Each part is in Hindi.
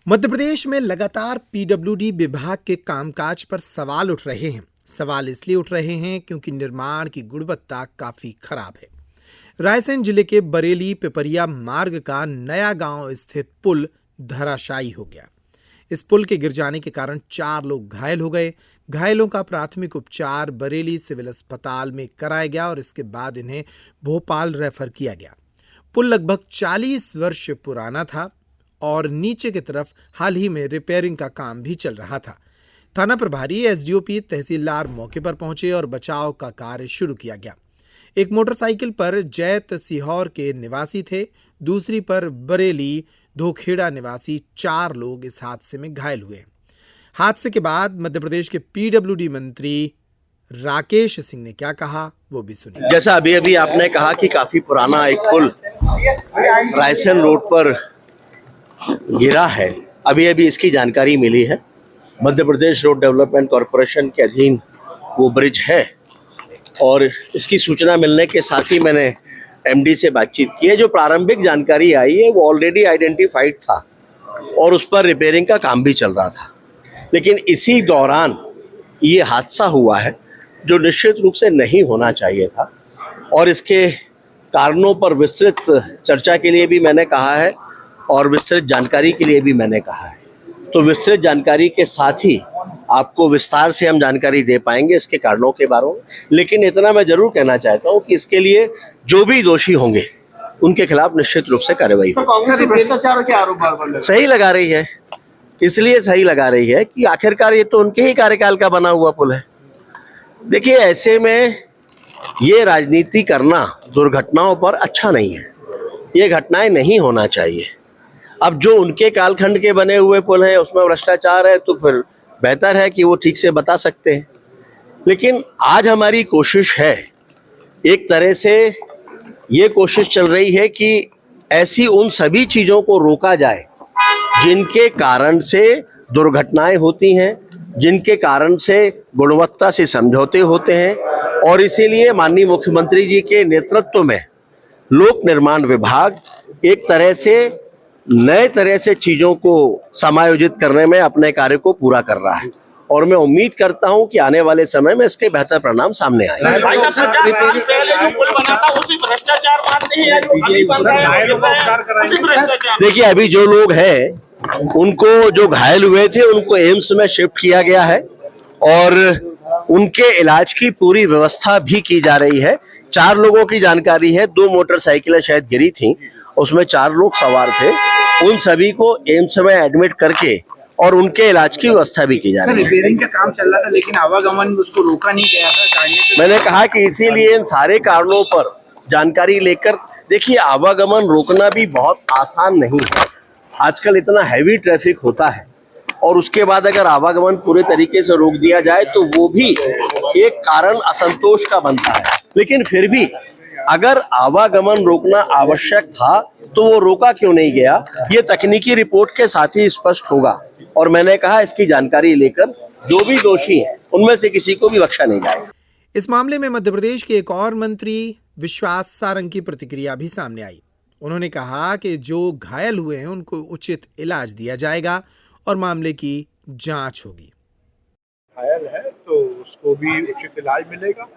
मध्य प्रदेश में लगातार पीडब्ल्यूडी विभाग के कामकाज पर सवाल उठ रहे हैं। सवाल इसलिए उठ रहे हैं क्योंकि निर्माण की गुणवत्ता काफी खराब है। रायसेन जिले के बरेली पिपरिया मार्ग का नया गांव स्थित पुल धराशायी हो गया। इस पुल के गिर जाने के कारण 4 लोग घायल हो गए। घायलों का प्राथमिक उपचार बरेली सिविल अस्पताल में कराया गया और इसके बाद इन्हें भोपाल रेफर किया गया। पुल लगभग 40 वर्ष पुराना था और नीचे की तरफ हाल ही में रिपेयरिंग का काम भी चल रहा था। थाना प्रभारी, एसडीओपी, तहसीलदार मौके पर पहुंचे और बचाव का कार्य शुरू किया गया। एक मोटरसाइकिल पर जैत सीहोर के निवासी थे, दूसरी पर बरेली धोखेड़ा निवासी 4 लोग इस हादसे में घायल हुए। हादसे के बाद मध्य प्रदेश के पीडब्ल्यूडी मंत्री राकेश सिंह ने क्या कहा वो भी सुनिए। जैसा अभी अभी आपने कहा कि काफी पुराना एक पुल रायसेन रोड पर गिरा है, अभी अभी इसकी जानकारी मिली है। Madhya Pradesh road development corporation के अधीन वो ब्रिज है और इसकी सूचना मिलने के साथ ही मैंने एमडी से बातचीत की है। जो प्रारंभिक जानकारी आई है वो ऑलरेडी आइडेंटिफाइड था और उस पर रिपेयरिंग का काम भी चल रहा था, लेकिन इसी दौरान ये हादसा हुआ है जो निश्चित रूप से नहीं होना चाहिए था। और इसके कारणों पर विस्तृत चर्चा के लिए भी मैंने कहा है और विस्तृत जानकारी के लिए भी मैंने कहा है। तो विस्तृत जानकारी के साथ ही आपको विस्तार से हम जानकारी दे पाएंगे इसके कारणों के बारे में। लेकिन इतना मैं जरूर कहना चाहता हूं कि इसके लिए जो भी दोषी होंगे उनके खिलाफ निश्चित रूप से कार्रवाई होगी। भ्रष्टाचार के आरोप बार-बार सही लगा रही है, इसलिए सही लगा रही है कि आखिरकार ये तो उनके ही कार्यकाल का बना हुआ पुल है। देखिए, ऐसे में ये राजनीति करना दुर्घटनाओं पर अच्छा नहीं है। ये घटनाएं नहीं होना चाहिए। अब जो उनके कालखंड के बने हुए पुल हैं उसमें भ्रष्टाचार है तो फिर बेहतर है कि वो ठीक से बता सकते हैं। लेकिन आज हमारी कोशिश है, एक तरह से ये कोशिश चल रही है कि ऐसी उन सभी चीज़ों को रोका जाए जिनके कारण से दुर्घटनाएं होती हैं, जिनके कारण से गुणवत्ता से समझौते होते हैं। और इसीलिए माननीय मुख्यमंत्री जी के नेतृत्व में लोक निर्माण विभाग एक तरह से नए तरह से चीज़ों को समायोजित करने में अपने कार्य को पूरा कर रहा है और मैं उम्मीद करता हूं कि आने वाले समय में इसके बेहतर परिणाम सामने आएंगे। देखिए, अभी जो लोग हैं उनको, जो घायल हुए थे, उनको एम्स में शिफ्ट किया गया है और उनके इलाज की पूरी व्यवस्था भी की जा रही है। 4 लोगों की जानकारी है, 2 मोटरसाइकिलें शायद गिरी थी, उसमें 4 लोग सवार थे। उन सभी को एम्स में एडमिट करके और उनके इलाज की व्यवस्था भी की जा रही है। रिपेयरिंग का काम चल रहा था लेकिन आवागमन उसको रोका नहीं गया था। मैंने कहा कि इसीलिए इन सारे कारणों पर जानकारी लेकर, देखिए, आवागमन रोकना भी बहुत आसान नहीं है। आजकल इतना हैवी ट्रैफिक होता है और उसके बाद अगर आवागमन पूरे तरीके से रोक दिया जाए तो वो भी एक कारण असंतोष का बनता है। लेकिन फिर भी अगर आवागमन रोकना आवश्यक था तो वो रोका क्यों नहीं गया, ये तकनीकी रिपोर्ट के साथ ही स्पष्ट होगा। और मैंने कहा इसकी जानकारी लेकर जो भी दोषी हैं उनमें से किसी को भी बख्शा नहीं जाएगा। इस मामले में मध्य प्रदेश के एक और मंत्री विश्वास सारंग की प्रतिक्रिया भी सामने आई। उन्होंने कहा कि जो घायल हुए हैं उनको उचित इलाज दिया जाएगा और मामले की जांच होगी। घायल है तो उसको भी उचित इलाज मिलेगा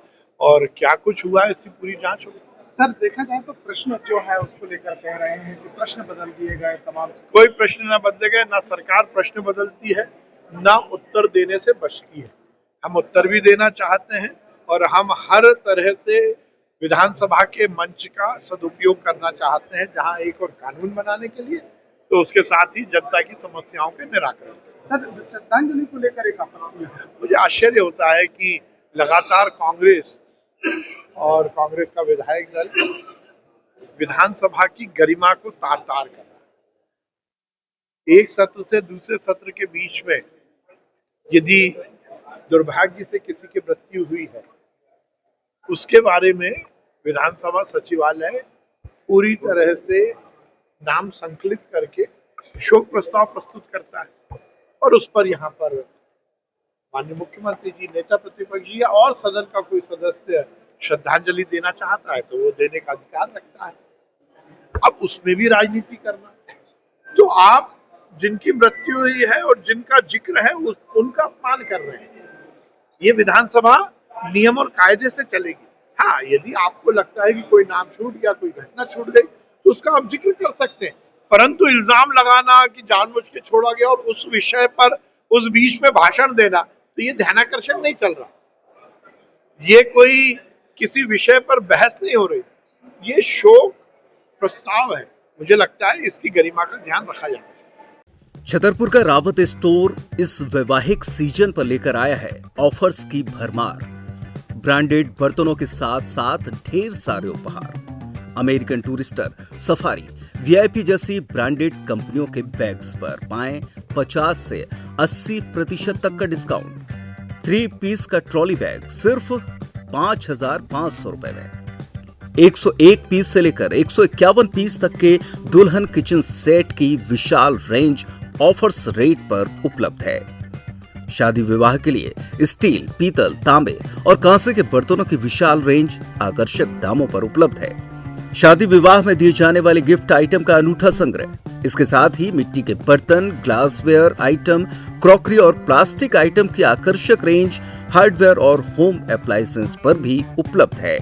और क्या कुछ हुआ है इसकी पूरी जांच होगी। सर, देखा जाए तो प्रश्न जो है उसको लेकर कह रहे हैं कि प्रश्न बदल दिए गए तमाम। कोई प्रश्न ना बदले गए, ना सरकार प्रश्न बदलती है, ना उत्तर देने से बचती है। हम उत्तर भी देना चाहते हैं और हम हर तरह से विधानसभा के मंच का सदुपयोग करना चाहते हैं, जहां एक और कानून बनाने के लिए तो उसके साथ ही जनता की समस्याओं के निराकरण। सर, श्रद्धांजलि को लेकर एक आपत्ति है। मुझे आश्चर्य होता है कि लगातार कांग्रेस और कांग्रेस का विधायक दल विधानसभा की गरिमा को तार तार कर रहा है। एक सत्र से दूसरे सत्र के बीच में यदि दुर्भाग्य से किसी की मृत्यु हुई है, उसके बारे में विधानसभा सचिवालय पूरी तरह से नाम संकलित करके शोक प्रस्ताव प्रस्तुत करता है और उस पर यहाँ पर माननीय मुख्यमंत्री जी, नेता प्रतिपक्ष जी और सदन का कोई सदस्य श्रद्धांजलि देना चाहता है तो वो देने का अधिकार रखता है। अब उसमें भी राजनीति करना, तो आप जिनकी मृत्यु हुई है और जिनका जिक्र है उनका अपमान कर रहे हैं। ये विधानसभा नियम और कायदे से चलेगी। हाँ, यदि आपको लगता है कि कोई नाम छूट गया, कोई घटना छूट गई, तो उसका आप जिक्र कर सकते हैं, परंतु इल्जाम लगाना कि जानबूझ के छोड़ा गया और उस विषय पर उस बीच में भाषण देना, तो ये ध्यानाकर्षण नहीं चल रहा। ये कोई किसी विषय पर बहस नहीं हो रही, ये शोक प्रस्ताव है। मुझे लगता है इसकी गरिमा का ध्यान रखा जाना चाहिए। छतरपुर का रावत स्टोर इस वैवाहिक सीजन पर लेकर आया है ऑफर्स की भरमार। ब्रांडेड बर्तनों के साथ साथ ढेर सारे उपहार। अमेरिकन टूरिस्टर, सफारी, वीआईपी जैसी ब्रांडेड कंपनियों के बैग्स पर पाएं 50 से 80% तक का डिस्काउंट। 3 पीस का ट्रॉली बैग सिर्फ 5,500 रुपए में। 101 पीस से लेकर 151 पीस तक के दुल्हन किचन सेट की विशाल रेंज ऑफर्स रेट पर उपलब्ध है। शादी विवाह के लिए स्टील, पीतल, तांबे और कांसे के बर्तनों की विशाल रेंज आकर्षक दामों पर उपलब्ध है। शादी विवाह में दिए जाने वाले गिफ्ट आइटम का अनूठा संग्रह, इसके साथ ही मिट्टी के बर्तन, ग्लासवेयर आइटम, क्रॉकरी और प्लास्टिक आइटम की आकर्षक रेंज हार्डवेयर और होम अप्लायंसेस पर भी उपलब्ध है।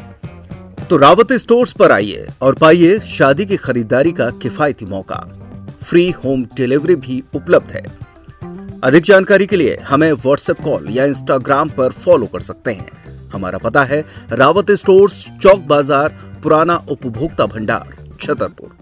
तो रावत स्टोर्स पर आइए और पाइए शादी की खरीदारी का किफायती मौका। फ्री होम डिलीवरी भी उपलब्ध है। अधिक जानकारी के लिए हमें व्हाट्सएप कॉल या इंस्टाग्राम पर फॉलो कर सकते हैं। हमारा पता है रावत स्टोर्स, चौक बाजार, पुराना उपभोक्ता भंडार, छतरपुर।